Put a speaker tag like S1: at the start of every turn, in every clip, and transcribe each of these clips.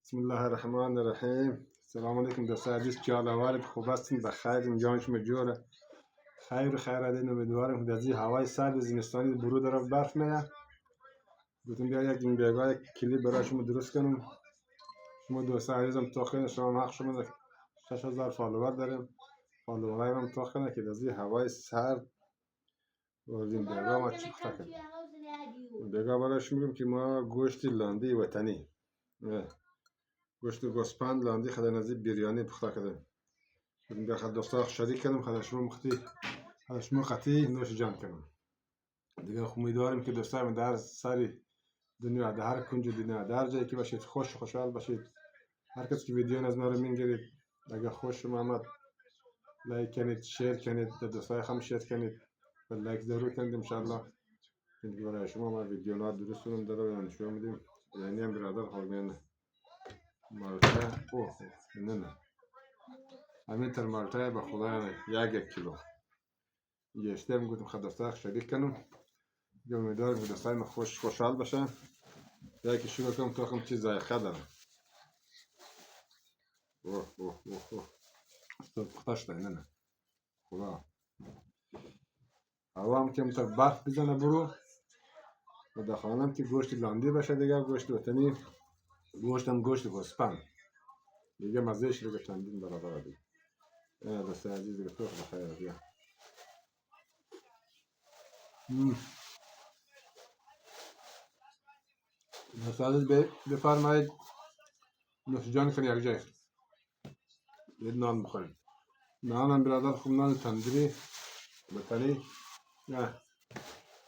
S1: بسم الله الرحمن الرحیم. سلام علیکم دوستان عزیز، که حال احوالت خوب هستین؟ بخیر؟ جان شما جوره؟ خیر و خیرات. امیدوارم که از این هوای سرد زمستانی برو طرف برف میاد. گفتم بیا یک این بیگاه کلیپ برای شما درست کنم. شما دوستان عزیزم توخین شما حق شما 6000 فالوور داریم. فالوورای هم توخینه که از این هوای سرد این بیگاه ما چی پخته کنیم. بیگاه برای شما میگم که ما گوشت لاندی وطنی، گوشت گوسفند لاندی خدا نزدیک بریانی پخته کردیم. در خد دوستا شریک کردم، خدا شما خطی نوش جان کنم. دیگه امیدوارم که دوستان در سری دنیا، در هر کنج دنیا، در جایی که باشید خوشحال باشید. هر کس که ویدیو از ما رو میگیرید، اگر خوش آمد لایک کنید، شیر کنید، به دوستای هم شیر کنید و لایک ضرور کنید ان شاء الله. که برای شما ما ویدیوها درست کنیم داره نشون میدیم. یعنی هم برادر خالمین مالته نه همین تر مالته به خدا 1 کیلو گشتم. گفتم خد دوستا شریک کنم. امیدوارم که دوستای ما خوشحال باشن. یکی شروع کنم تا هم چیز ذائقه داره. استاد پخته شده نه خدا. هوا هم که متر برف بزنه برو و داخلم که گوشت لاندی باشه دیگه، گوشت وطنی، گوشت گوسفند دیگه مزهش رو چندین برابر دیگه. دوستای عزیز دیگه تو بخیر بیا. دوستای عزیز بفرمایید نوش جان کنید یک جای یه نان بخورید. نانم برادر خوب نان تندری وطنی نه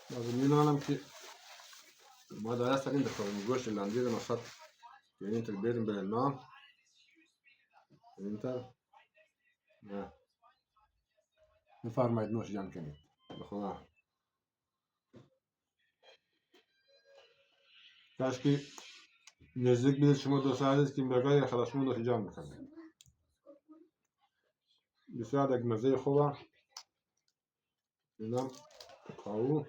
S1: لازم نانم که ما داره سرین بخوریم. گوشت لاندی رو مصد یعنی تر بیریم بره نان اینتر نه بفرمایید نوش جان کنید بخدا. کاشکی نزدیک بیدید شما دوستان عزیز که بگاه خلاصمون نوش جان بکنید. بسیار یک مزه خوبه. اینم کاهو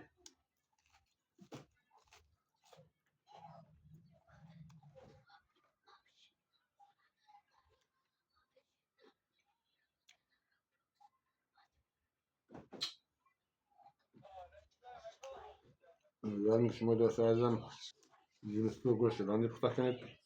S1: امیدوارم شما دوستان عزیزم زمستون گوشت لاندی پخته کنید.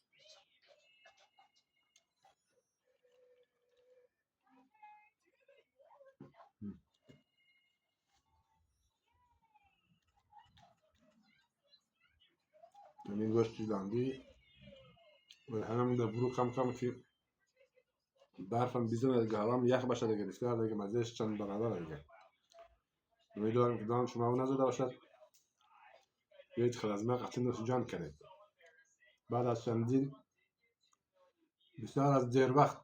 S1: این گوشت لاندی و هم در برو کم که برفم بیزنه دیگه، هوام یخ باشه دیگه، بسیار دیگه مزهش چند برابر دیگه. امیدوارم که دان شما او نزده باشد. بیایید خلازمه قطعی نوش جان کنید. بعد از چندین بسیار از دیر وقت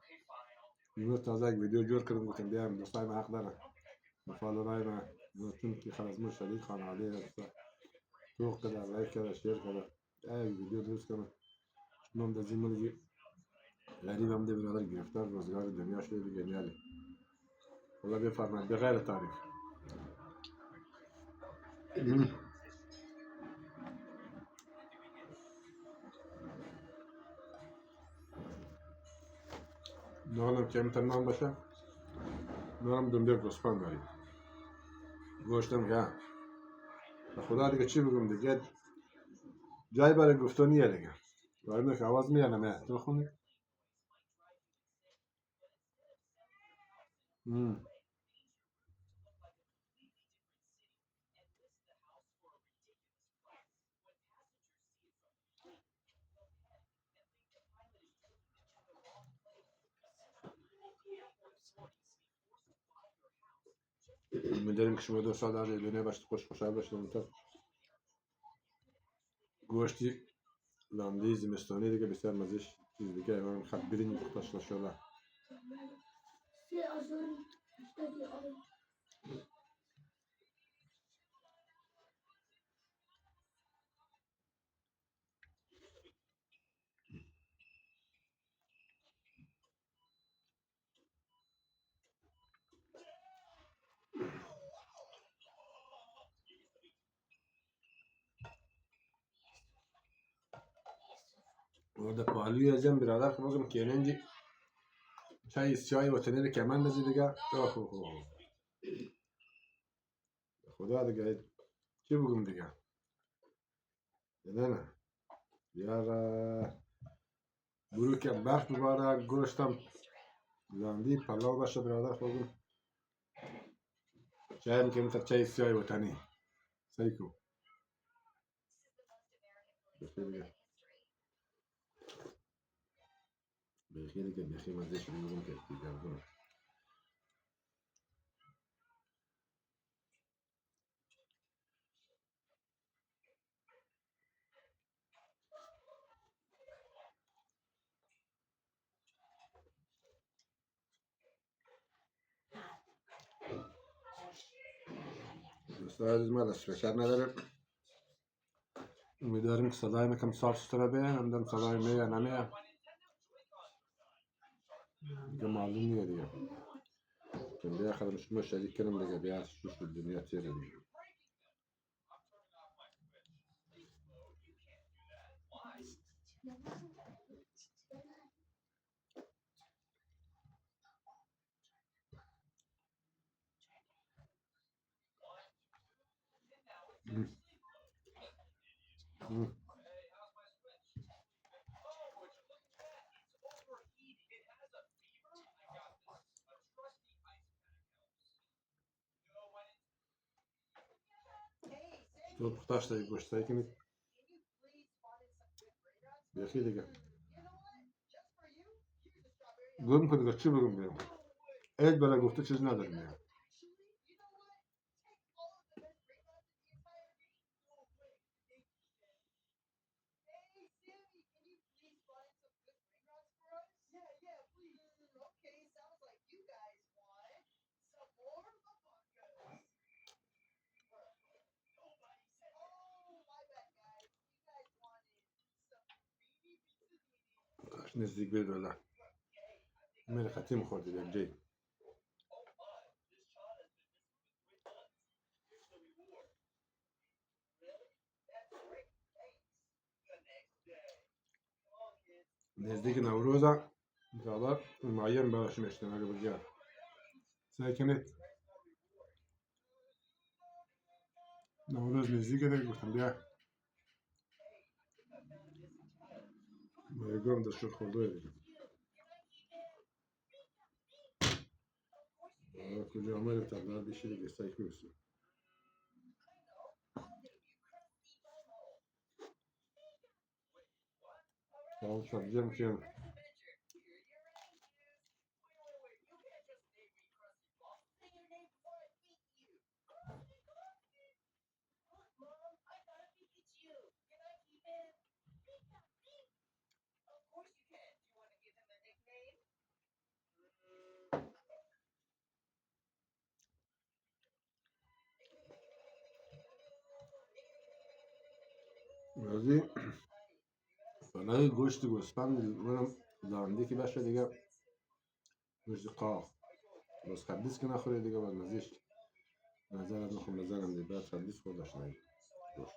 S1: امروز تازه یک ویدیو جور کردم. گفتم بیایم دوستای ما حق دارن به فالوورای ما چون که خلازمه شریک خانواده توق کرده، لایک کرده، شیر کرده، یک ویدیو درست کنم. شما هم در زی ملگی غریب هم ده برادر گرفتار روزگار دنیا شده دیگه نیالی. والله بفرمایید بغیر تعریف. نانم که امتر نان باشه، نانم دنبه گوسفند داریم. گوشتم که به خدا دیگه چی بگم دیگه، جای برای گفتنیه دیگه. وارد که آواز میاد نمیاد تو خونی. امیدواریم که شما دوستان در دنیا باشید، خوشحال باشید. اونطور گوشتی لاندی زمستانی دیگه بسیار مزهش چیز دیگه. من خب برین پخته شده. ورده پالوی ازم برادر که بازم کیرنجی چای سیای وطنی که من نزی دیگه اوه اوه اوه. خدا دیگه چی بگم دیگه نه یار برو که برف بباره گوشتم لاندی پلاو باشه برادر بگم چای که مثل چای سیای وطنی سیکو بخیر دیگه بخیر دیگه بخیر مزه شدی بگم که دیگه بگم دوستان عزیز ما دست فکر نداره امیدواریم که صدای من کم صاف ستره بیه نمیدونم صدای میه یا نمیه دیگه معلوم نیه دیگه چون بیا خودم شما شریک کنم دیگه بیا شوش دنیا تیره دیگه تو پختاش دیگه گوشتایی کنید بیخی دیگه گم که دیگه چی بگم بیام ایک برای گفته چیز نداریم دیگه کاش نزدیک بید ولی میره خطیم خوردی در جی نزدیک نوروزه انشاءالله معین براشون اشتناقی بگیر سعی کنید نوروز نزدیکه دیگه گفتم بیا مایگام در شور خورده دیگه کجا آمده تبدیل بیشی دیگه سعی کنید tamam söyleyeceğim ki بازی برای گوشت گوسفند منم زنده که باشه دیگه گوشت قاف بس خبیز که نخوره دیگه باید مزیش نظرت نخون نظرم دیگه باید خبیز خوردش نگه گوشت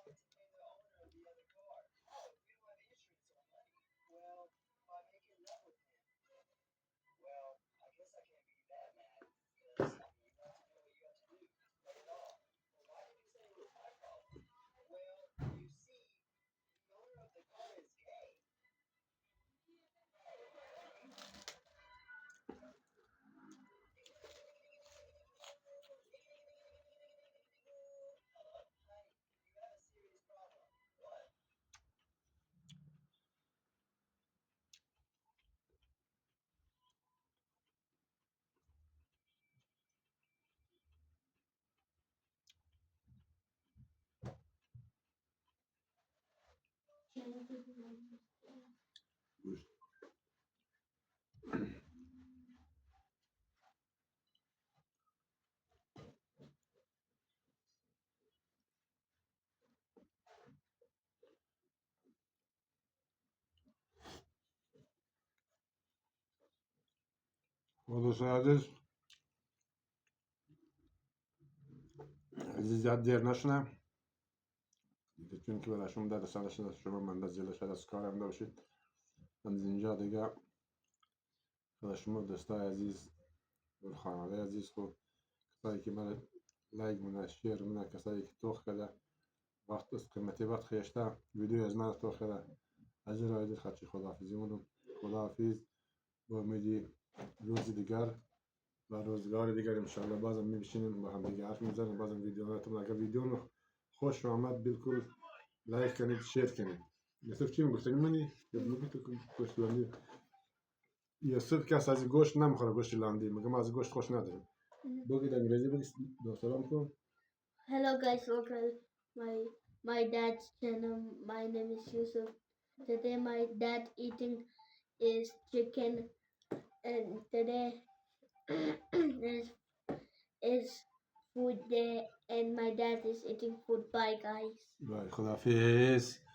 S1: گوشت و دوستان عزیز زیاد دیر نشنه دیگه چون که براشون در رسالش شما من در زیلش از کارم داشتید از اینجا دیگه خدا شما دوستای عزیز و خانواده عزیز خود کسایی که من لایک مونه شیر مونه کسایی که توخ کرده وقت از قیمتی وقت خیشته ویدیو از من توخ کرده از این راه خدچه خداحافظی مونم. خداحافظ با امیدی روز دیگر و روزگار دیگر انشالله بازم میبشینیم با هم دیگه حرف میزنیم. بازم ویدیوهاتون اگر ویدیو خوش آمد بالکل لایک کنید شیر کنید. یوسف چی میگفتنی منی؟ یا میگی تو گوشت لاندی؟ یوسف کس از گوشت نمیخوره گوشت لاندی میگم از گوشت خوش نداریم. بگید انگلیسی بگید دو سلام کن.
S2: Hello guys, welcome my dad's channel. My name is Yusuf. Today my dad eating is chicken, and today is food day, and my dad is eating food. Bye guys.
S1: بله خداحافظ.